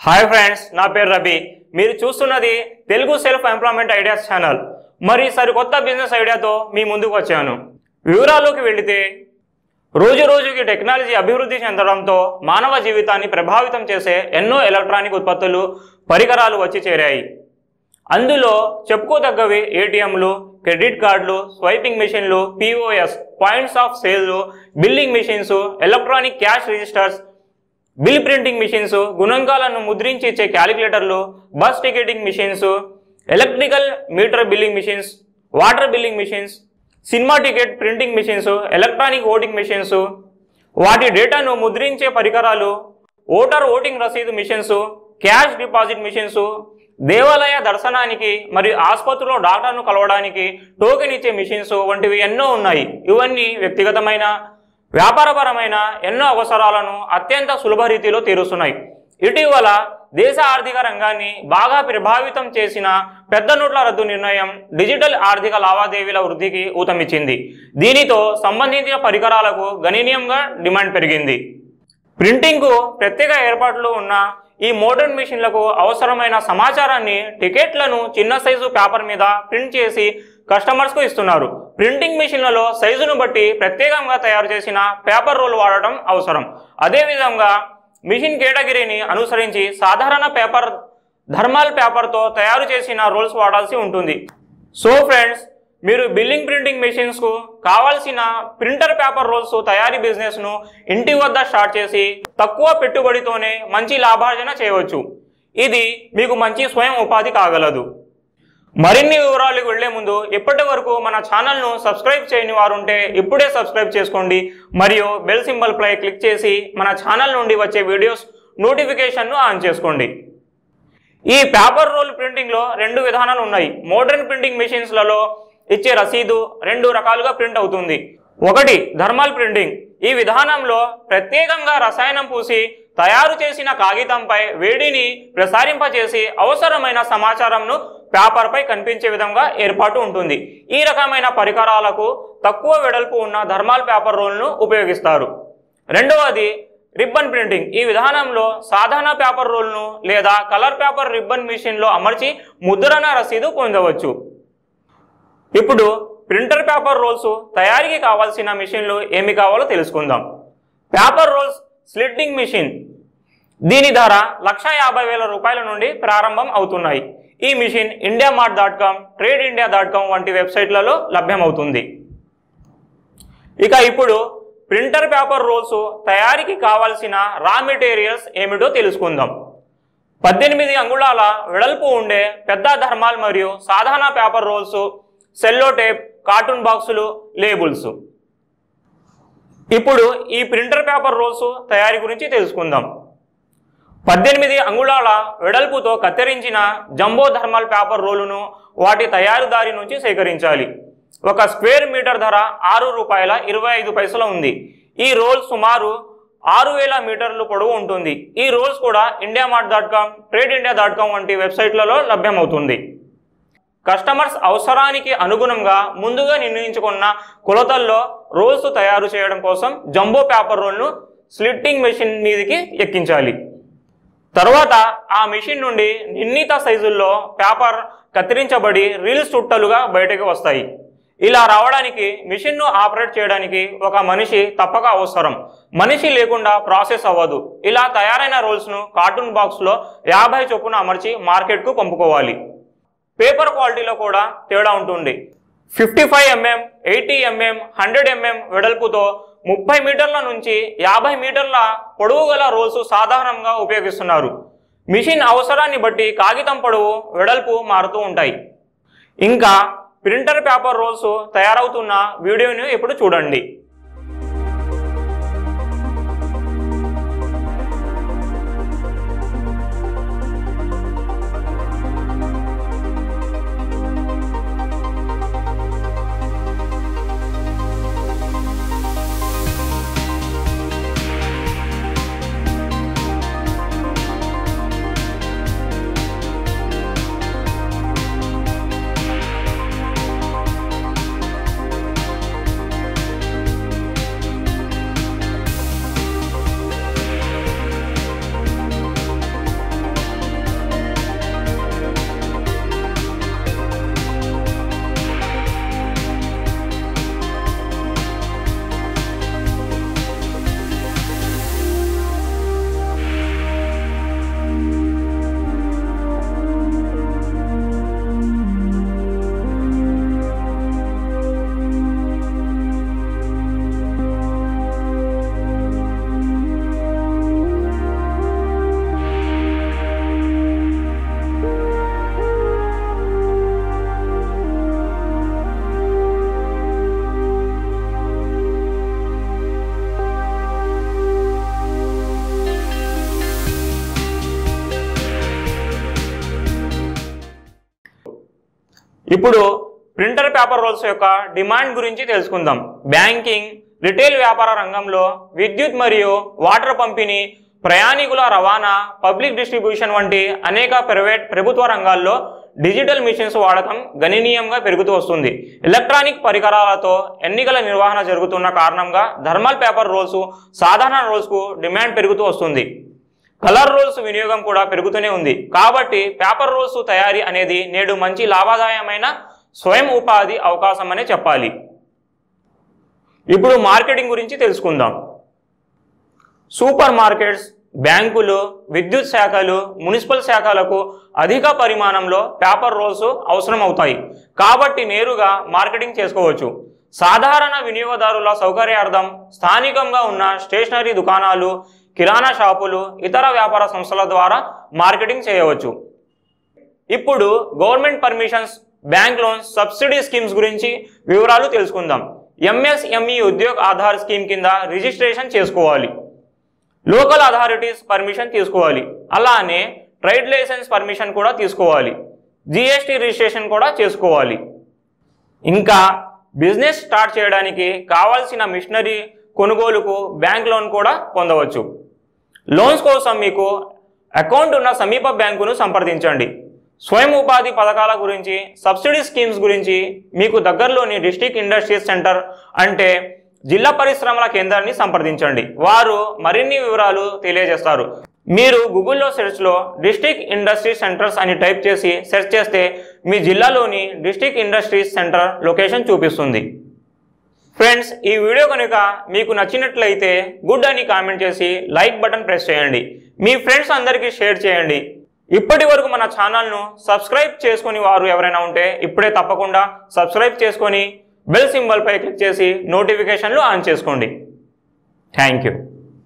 Hi friends, నా పేరు రవి. మీరు చూస్తున్నది Telugu self employment ideas channel. మరి సరికొత్త బిజినెస్ ఐడియాతో మీ ముందుకు వచ్చాను. వివరాల్లోకి వెళితే, రోజు రోజుకి టెక్నాలజీ అభివృద్ధి చెందడంతో మానవ జీవితాన్ని ప్రభావితం చేసే ఎన్నో ఎలక్ట్రానిక్ ఉత్పత్తులు, పరికరాలు వచ్చి చేరాయి. అందులో చెప్పుకోదగ్గవి ఏటీఎంలు, క్రెడిట్ కార్డులు, స్వైపింగ్ మెషిన్లు, పిఓఎస్ పాయింట్స్ ఆఫ్ సేల్లు, billing machines, electronic cash registers, bill printing machines, గుణాంకాలను ముద్రించి ఇచ్చే క్యాలిక్యులేటర్లు, bus ticketing machines, electrical meter billing machines, water billing machines, cinema ticket printing machines, electronic voting machines, వాటి డేటాను ముద్రించే పరికరాలు, ఓటింగ్ రసీదు మిషన్స్, క్యాష్ డిపాజిట్ మిషన్స్, దేవాలయ దర్శనానికి మరియు ఆసుపత్రిలో డాక్టర్ను కలవడానికి టోకెన్ ఇచ్చే మిషన్స్ వంటివి ఎన్నో ఉన్నాయి. ఇవన్నీ వ్యక్తిగతమైన, వ్యాపారపరమైన ఎన్నో అవసరాలను అత్యంత సులభ రీతిలో తీరుస్తున్నాయి. ఇటీవల దేశ ఆర్థిక రంగాన్ని బాగా ప్రభావితం చేసిన పెద్ద నోట్ల రద్దు నిర్ణయం డిజిటల్ ఆర్థిక లావాదేవీల వృద్ధికి ఊతమిచ్చింది. దీనితో సంబంధించిన పరికరాలకు గణనీయంగా డిమాండ్ పెరిగింది. ప్రింటింగ్కు ప్రత్యేక ఏర్పాట్లు ఉన్న ఈ మోడర్న్ మిషన్లకు అవసరమైన సమాచారాన్ని, టికెట్లను చిన్న సైజు పేపర్ మీద ప్రింట్ చేసి కస్టమర్స్కు ఇస్తున్నారు. ప్రింటింగ్ మిషన్లలో సైజును బట్టి ప్రత్యేకంగా తయారు చేసిన పేపర్ రోల్ వాడటం అవసరం. అదేవిధంగా మిషన్ కేటగిరీని అనుసరించి సాధారణ పేపర్, థర్మల్ పేపర్తో తయారు చేసిన రోల్స్ వాడాల్సి ఉంటుంది. సో ఫ్రెండ్స్, మీరు బిల్లింగ్ ప్రింటింగ్ మెషిన్స్కు కావాల్సిన ప్రింటర్ పేపర్ రోల్స్ తయారీ బిజినెస్ను ఇంటి వద్ద స్టార్ట్ చేసి తక్కువ పెట్టుబడితోనే మంచి లాభార్జన చేయవచ్చు. ఇది మీకు మంచి స్వయం ఉపాధి కాగలదు. మరిన్ని వివరాలకు వెళ్లే ముందు ఇప్పటి వరకు మన ఛానల్ను సబ్స్క్రైబ్ చేయని వారుంటే ఇప్పుడే సబ్స్క్రైబ్ చేసుకోండి మరియు బెల్ సింబల్ పై క్లిక్ చేసి మన ఛానల్ నుండి వచ్చే వీడియోస్ నోటిఫికేషన్ను ఆన్ చేసుకోండి. ఈ పేపర్ రోల్ ప్రింటింగ్లో రెండు విధానాలు ఉన్నాయి. మోడర్న్ ప్రింటింగ్ మెషిన్స్లలో ఇచ్చే రసీదు రెండు రకాలుగా ప్రింట్ అవుతుంది. ఒకటి థర్మల్ ప్రింటింగ్. ఈ విధానంలో ప్రత్యేకంగా రసాయనం పూసి తయారు చేసిన కాగితంపై వేడిని ప్రసారింపచేసి అవసరమైన సమాచారంను పేపర్పై కనిపించే విధంగా ఏర్పాటు ఉంటుంది. ఈ రకమైన పరికరాలకు తక్కువ వెడల్పు ఉన్న థర్మల్ పేపర్ రోల్ను ఉపయోగిస్తారు. రెండవది రిబ్బన్ ప్రింటింగ్. ఈ విధానంలో సాధారణ పేపర్ రోల్ను లేదా కలర్ పేపర్ రిబ్బన్ మిషన్లో అమర్చి ముద్రణ రసీదు పొందవచ్చు. ఇప్పుడు ప్రింటర్ పేపర్ రోల్స్ తయారీకి కావాల్సిన మిషన్లు ఏమి కావాలో తెలుసుకుందాం. Paper rolls slitting machine. దీని ధర 1,50,000 రూపాయల నుండి ప్రారంభం అవుతున్నాయి. ఈ మిషన్ indiamart.com, TradeIndia.com వంటి వెబ్సైట్లలో లభ్యమవుతుంది. ఇక ఇప్పుడు ప్రింటర్ పేపర్ రోల్స్ తయారీకి కావాల్సిన రా మెటీరియల్స్ ఏమిటో తెలుసుకుందాం. 18 అంగుళాల వెడల్పు ఉండే పెద్ద థర్మల్ మరియు సాధారణ పేపర్ రోల్స్, సెల్లో టేప్, కార్టూన్ బాక్సులు, లేబుల్స్. ఇప్పుడు ఈ ప్రింటర్ పేపర్ రోల్స్ తయారీ గురించి తెలుసుకుందాం. 18 అంగుళాల వెడల్పుతో కత్తిరించిన జంబో థర్మల్ పేపర్ రోలును వాటి తయారుదారి నుంచి సేకరించాలి. ఒక స్క్వేర్ మీటర్ ధర ₹6.25 ఉంది. ఈ రోల్ సుమారు 6,000 మీటర్లు పొడవు ఉంటుంది. ఈ రోల్స్ కూడా indiamart.com, TradeIndia.com వంటి వెబ్సైట్లలో లభ్యమవుతుంది. కస్టమర్స్ అవసరానికి అనుగుణంగా ముందుగా నిర్ణయించుకున్న కొలతల్లో రోల్స్ తయారు చేయడం కోసం జంబో పేపర్ రోల్ను స్లిట్టింగ్ మెషిన్ మీదకి ఎక్కించాలి. తర్వాత ఆ మెషిన్ నుండి నిర్ణీత సైజుల్లో పేపర్ కత్తిరించబడి రీల్స్ చుట్టలుగా బయటకు వస్తాయి. ఇలా రావడానికి మెషిన్ను ఆపరేట్ చేయడానికి ఒక మనిషి తప్పక అవసరం. మనిషి లేకుండా ప్రాసెస్ అవ్వదు. ఇలా తయారైన రోల్స్ను కార్టూన్ బాక్స్లో 50 చొప్పున అమర్చి మార్కెట్కు పంపుకోవాలి. పేపర్ క్వాలిటీలో కూడా తేడా ఉంటుంది. 55 mm, 80 mm, 100 mm వెడల్పుతో 30 మీటర్ల నుంచి 50 మీటర్ల పొడవు గల రోల్స్ సాధారణంగా ఉపయోగిస్తున్నారు. మిషన్ అవసరాన్ని బట్టి కాగితం పొడవు, వెడల్పు మారుతూ ఉంటాయి. ఇంకా ప్రింటర్ పేపర్ రోల్స్ తయారవుతున్న వీడియోని ఇప్పుడు చూడండి. ఇప్పుడు ప్రింటర్ పేపర్ రోల్స్ యొక్క డిమాండ్ గురించి తెలుసుకుందాం. బ్యాంకింగ్, రిటైల్ వ్యాపార రంగంలో విద్యుత్ మరియు వాటర్ పంపిణీ, ప్రయాణికుల రవాణా, పబ్లిక్ డిస్ట్రిబ్యూషన్ వంటి అనేక ప్రభుత్వ రంగాల్లో డిజిటల్ మిషన్స్ వాడకం గణనీయంగా పెరుగుతూ వస్తుంది. ఎలక్ట్రానిక్ పరికరాలతో ఎన్నికల నిర్వహణ జరుగుతున్న కారణంగా థర్మల్ పేపర్ రోల్స్, సాధారణ రోల్స్కు డిమాండ్ పెరుగుతూ వస్తుంది. కలర్ రోల్స్ వినియోగం కూడా పెరుగుతూనే ఉంది. కాబట్టి పేపర్ రోల్స్ తయారీ అనేది నేడు మంచి లాభదాయమైన స్వయం ఉపాధి అవకాశం అనే చెప్పాలి. ఇప్పుడు మార్కెటింగ్ గురించి తెలుసుకుందాం. సూపర్ మార్కెట్స్, బ్యాంకులు, విద్యుత్ శాఖలు, మున్సిపల్ శాఖలకు అధిక పరిమాణంలో పేపర్ రోల్స్ అవసరం అవుతాయి. కాబట్టి నేరుగా మార్కెటింగ్ చేసుకోవచ్చు. సాధారణ వినియోగదారుల సౌకర్యార్థం స్థానికంగా ఉన్న స్టేషనరీ దుకాణాలు, కిరాణా షాపులు, ఇతర వ్యాపార సంస్థల ద్వారా మార్కెటింగ్ చేయవచ్చు. ఇప్పుడు government permissions, bank loans, subsidy schemes గురించి వివరాలు తెలుసుకుందాం. ఎంఎస్ఎంఈ ఉద్యోగ్ ఆధార్ స్కీమ్ కింద రిజిస్ట్రేషన్ చేసుకోవాలి. లోకల్ అథారిటీస్ పర్మిషన్ తీసుకోవాలి. అలానే ట్రేడ్ లైసెన్స్ పర్మిషన్ కూడా తీసుకోవాలి. జిఎస్టీ రిజిస్ట్రేషన్ కూడా చేసుకోవాలి. ఇంకా బిజినెస్ స్టార్ట్ చేయడానికి కావాల్సిన మిషనరీ కొనుగోలుకు బ్యాంక్ లోన్ కూడా పొందవచ్చు. లోన్స్ కోసం మీకు అకౌంట్ ఉన్న సమీప బ్యాంకును సంప్రదించండి. స్వయం ఉపాధి పథకాల గురించి, సబ్సిడీ స్కీమ్స్ గురించి మీకు దగ్గరలోని డిస్ట్రిక్ట్ ఇండస్ట్రీస్ సెంటర్ అంటే జిల్లా పరిశ్రమల కేంద్రాన్ని సంప్రదించండి. వారు మరిన్ని వివరాలు తెలియజేస్తారు. మీరు గూగుల్లో సెర్చ్లో డిస్ట్రిక్ట్ ఇండస్ట్రీస్ సెంటర్స్ అని టైప్ చేసి సెర్చ్ చేస్తే మీ జిల్లాలోని డిస్ట్రిక్ట్ ఇండస్ట్రీస్ సెంటర్ లొకేషన్ చూపిస్తుంది. ఫ్రెండ్స్, ఈ వీడియో కనుక మీకు నచ్చినట్లయితే గుడ్ అని కామెంట్ చేసి లైక్ బటన్ ప్రెస్ చేయండి. మీ ఫ్రెండ్స్ అందరికీ షేర్ చేయండి. ఇప్పటి వరకు మన ఛానల్ను సబ్స్క్రైబ్ చేసుకుని వారు ఎవరైనా ఉంటే ఇప్పుడే తప్పకుండా సబ్స్క్రైబ్ చేసుకొని బెల్ సింబల్పై క్లిక్ చేసి నోటిఫికేషన్లు ఆన్ చేసుకోండి. Thank you.